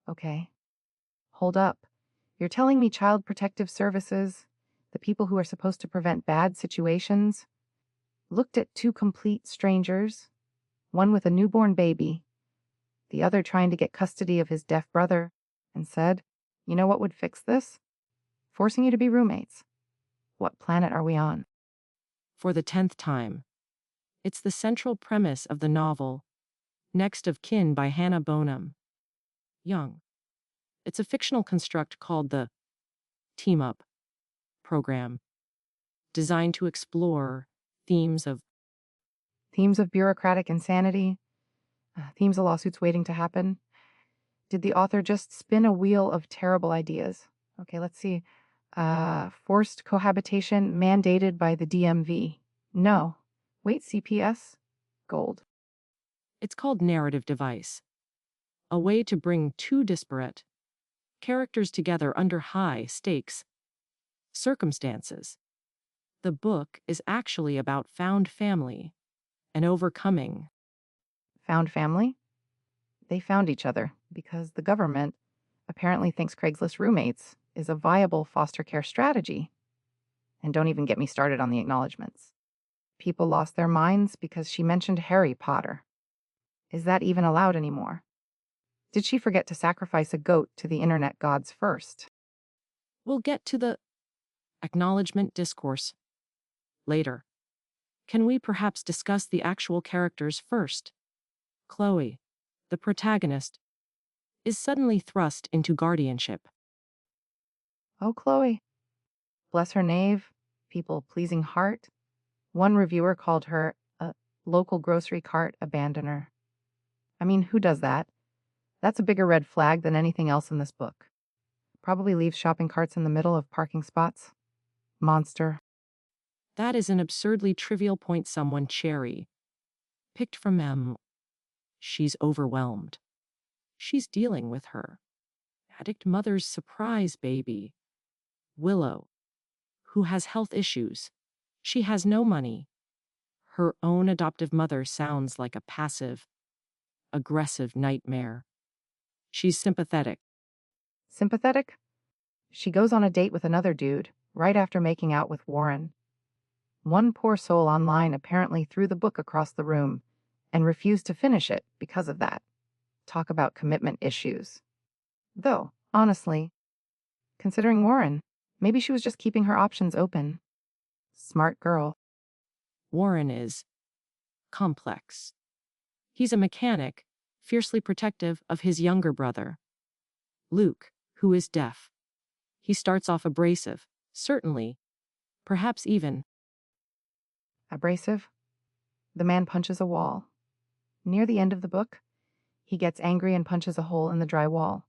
Okay. Hold up. You're telling me Child Protective Services, the people who are supposed to prevent bad situations, looked at two complete strangers, one with a newborn baby, the other trying to get custody of his deaf brother, and said, "You know what would fix this? Forcing you to be roommates. What planet are we on?" For the 10th time. It's the central premise of the novel, Next of Kin by Hannah Bonam-Young. It's a fictional construct called the TeamUp program, designed to explore themes of Themes of bureaucratic insanity, themes of lawsuits waiting to happen. Did the author just spin a wheel of terrible ideas? Okay, let's see. Forced cohabitation mandated by the DMV. No. Wait, CPS? Gold. It's called narrative device, a way to bring two disparate characters together under high stakes circumstances. The book is actually about found family and overcoming. Found family? They found each other because the government apparently thinks Craigslist roommates is a viable foster care strategy. And don't even get me started on the acknowledgments. People lost their minds because she mentioned Harry Potter. Is that even allowed anymore? Did she forget to sacrifice a goat to the internet gods first? We'll get to the acknowledgement discourse later. Can we perhaps discuss the actual characters first? Chloe, the protagonist, is suddenly thrust into guardianship. Oh, Chloe. Bless her knave, people-pleasing heart. One reviewer called her a local grocery cart abandoner. I mean, who does that? That's a bigger red flag than anything else in this book. Probably leaves shopping carts in the middle of parking spots. Monster. That is an absurdly trivial point someone cherry picked from M. She's overwhelmed. She's dealing with her addict mother's surprise baby, Willow, who has health issues. She has no money. Her own adoptive mother sounds like a passive, aggressive nightmare. She's sympathetic. Sympathetic? She goes on a date with another dude right after making out with Warren. One poor soul online apparently threw the book across the room and refused to finish it because of that. Talk about commitment issues. Though, honestly, considering Warren, maybe she was just keeping her options open. Smart girl. Warren is complex. He's a mechanic, fiercely protective of his younger brother, Luke, who is deaf. He starts off abrasive, certainly, perhaps even. Abrasive. The man punches a wall. Near the end of the book, he gets angry and punches a hole in the dry wall.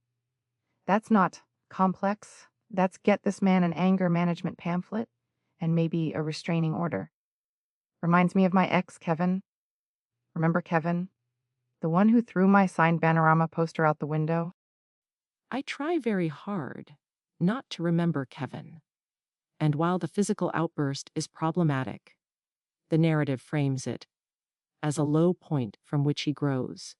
That's not complex. That's get this man an anger management pamphlet and maybe a restraining order. Reminds me of my ex, Kevin. Remember Kevin? The one who threw my signed Bannerama poster out the window? I try very hard not to remember Kevin. And while the physical outburst is problematic, the narrative frames it as a low point from which he grows.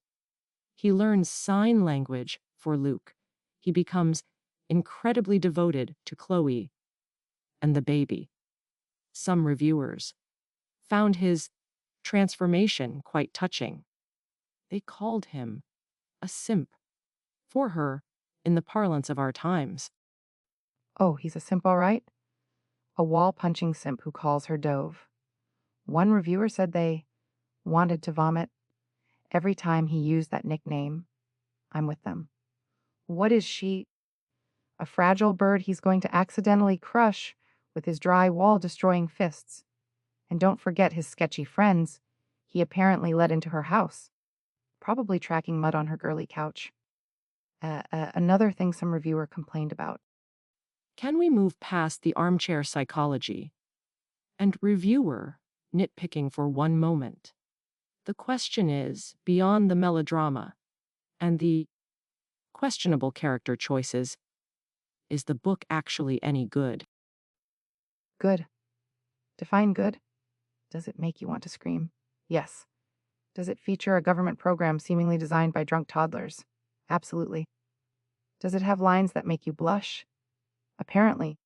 He learns sign language for Luke. He becomes incredibly devoted to Chloe and the baby. Some reviewers found his transformation quite touching. They called him a simp for her in the parlance of our times. Oh, he's a simp, all right? A wall-punching simp who calls her Dove. One reviewer said they wanted to vomit every time he used that nickname. I'm with them. What is she? A fragile bird he's going to accidentally crush with his dry wall-destroying fists. And don't forget his sketchy friends he apparently let into her house, probably tracking mud on her girly couch. Another thing some reviewer complained about. Can we move past the armchair psychology and reviewer nitpicking for one moment? The question is, beyond the melodrama and the questionable character choices, is the book actually any good? Good. Define good. Does it make you want to scream? Yes. Does it feature a government program seemingly designed by drunk toddlers? Absolutely. Does it have lines that make you blush? Apparently.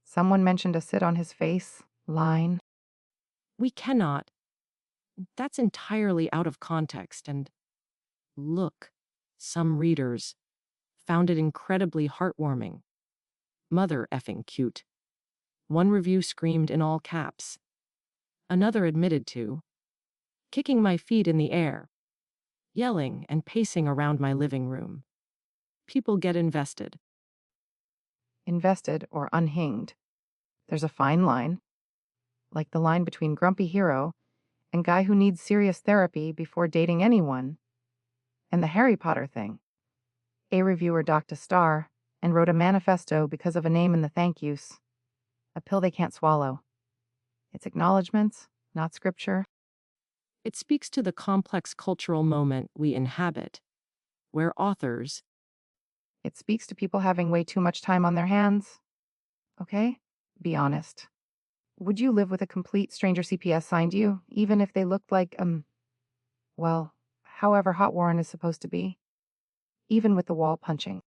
Someone mentioned a sit on his face line. We cannot. That's entirely out of context, and look, some readers found it incredibly heartwarming. Mother effing cute. One review screamed in all caps. Another admitted to kicking my feet in the air, yelling and pacing around my living room. People get invested. Invested or unhinged. There's a fine line. Like the line between grumpy hero and guy who needs serious therapy before dating anyone. And the Harry Potter thing. A reviewer docked a star and wrote a manifesto because of a name in the thank yous. A pill they can't swallow. It's acknowledgments, not scripture. It speaks to the complex cultural moment we inhabit, where authors, It speaks to people having way too much time on their hands. Okay? Be honest. Would you live with a complete stranger CPS signed you, even if they looked like, well, however hot Warren is supposed to be? Even with the wall punching.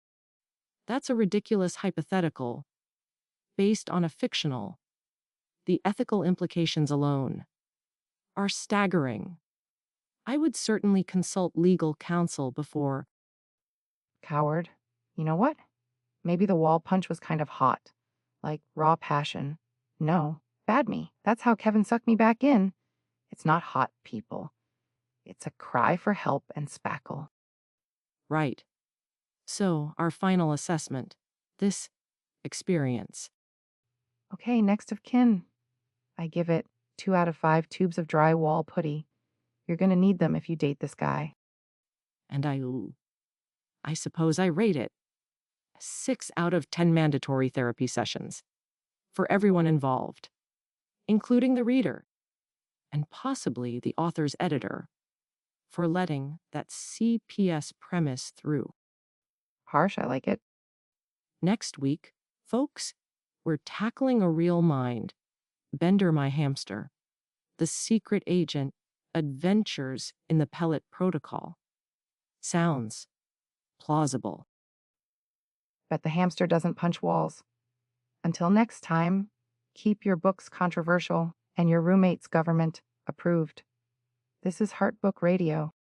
that's a ridiculous hypothetical, based on a fictional. The ethical implications alone are staggering. I would certainly consult legal counsel before. Coward. You know what? Maybe the wall punch was kind of hot. Like raw passion. No. Bad me. That's how Kevin sucked me back in. It's not hot, people. It's a cry for help and spackle. Right. So, our final assessment. This experience. Okay, next of kin. I give it 2 out of 5 tubes of dry wall putty. You're gonna need them if you date this guy. And I suppose I rate it 6 out of 10 mandatory therapy sessions for everyone involved, including the reader and possibly the author's editor, for letting that CPS premise through. Harsh, I like it. Next week, folks, we're tackling a real mind, Bender my hamster, the secret agent, adventures in the pellet protocol. Sounds plausible. Bet the hamster doesn't punch walls. Until next time, keep your books controversial and your roommate's government approved. This is Heart Book Radio.